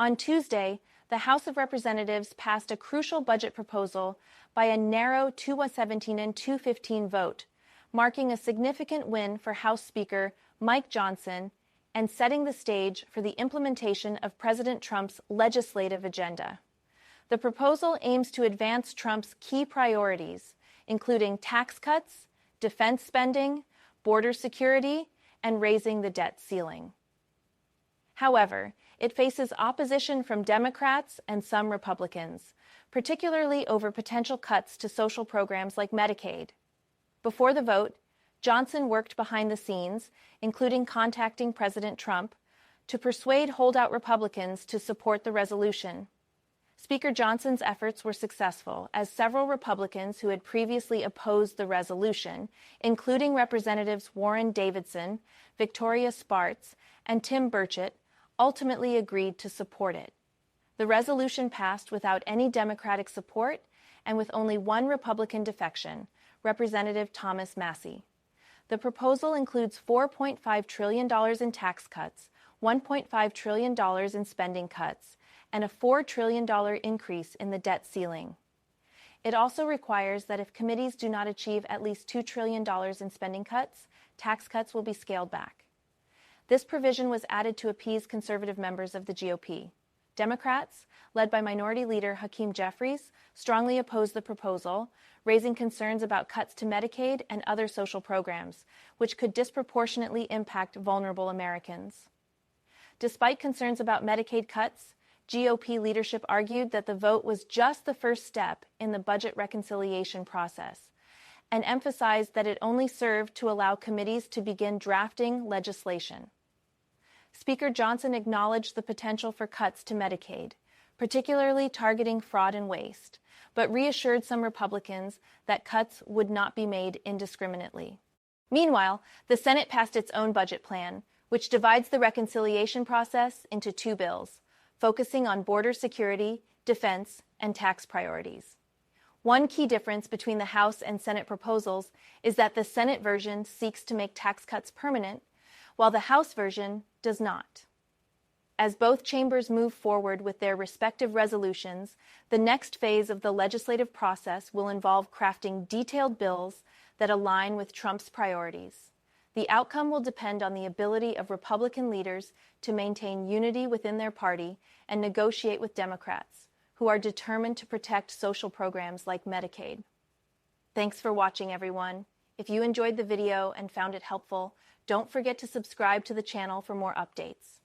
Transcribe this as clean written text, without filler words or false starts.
On Tuesday, the House of Representatives passed a crucial budget proposal by a narrow 217 and 215 vote, marking a significant win for House Speaker Mike Johnson and setting the stage for the implementation of President Trump's legislative agenda. The proposal aims to advance Trump's key priorities, including tax cuts, defense spending, border security, and raising the debt ceiling. However, it faces opposition from Democrats and some Republicans, particularly over potential cuts to social programs like Medicaid. Before the vote, Johnson worked behind the scenes, including contacting President Trump, to persuade holdout Republicans to support the resolution. Speaker Johnson's efforts were successful, as several Republicans who had previously opposed the resolution, including Representatives Warren Davidson, Victoria Spartz, and Tim Burchett, ultimately agreed to support it. The resolution passed without any Democratic support and with only one Republican defection, Representative Thomas Massie. The proposal includes $4.5 trillion in tax cuts, $1.5 trillion in spending cuts, and a $4 trillion increase in the debt ceiling. It also requires that if committees do not achieve at least $2 trillion in spending cuts, tax cuts will be scaled back. This provision was added to appease conservative members of the GOP. Democrats, led by Minority Leader Hakeem Jeffries, strongly opposed the proposal, raising concerns about cuts to Medicaid and other social programs, which could disproportionately impact vulnerable Americans. Despite concerns about Medicaid cuts, GOP leadership argued that the vote was just the first step in the budget reconciliation process, and emphasized that it only served to allow committees to begin drafting legislation. Speaker Johnson acknowledged the potential for cuts to Medicaid, particularly targeting fraud and waste, but reassured some Republicans that cuts would not be made indiscriminately. Meanwhile, the Senate passed its own budget plan, which divides the reconciliation process into two bills, focusing on border security, defense, and tax priorities. One key difference between the House and Senate proposals is that the Senate version seeks to make tax cuts permanent, while the House version does not. As both chambers move forward with their respective resolutions, the next phase of the legislative process will involve crafting detailed bills that align with Trump's priorities. The outcome will depend on the ability of Republican leaders to maintain unity within their party and negotiate with Democrats, who are determined to protect social programs like Medicaid. Thanks for watching, everyone. If you enjoyed the video and found it helpful, don't forget to subscribe to the channel for more updates.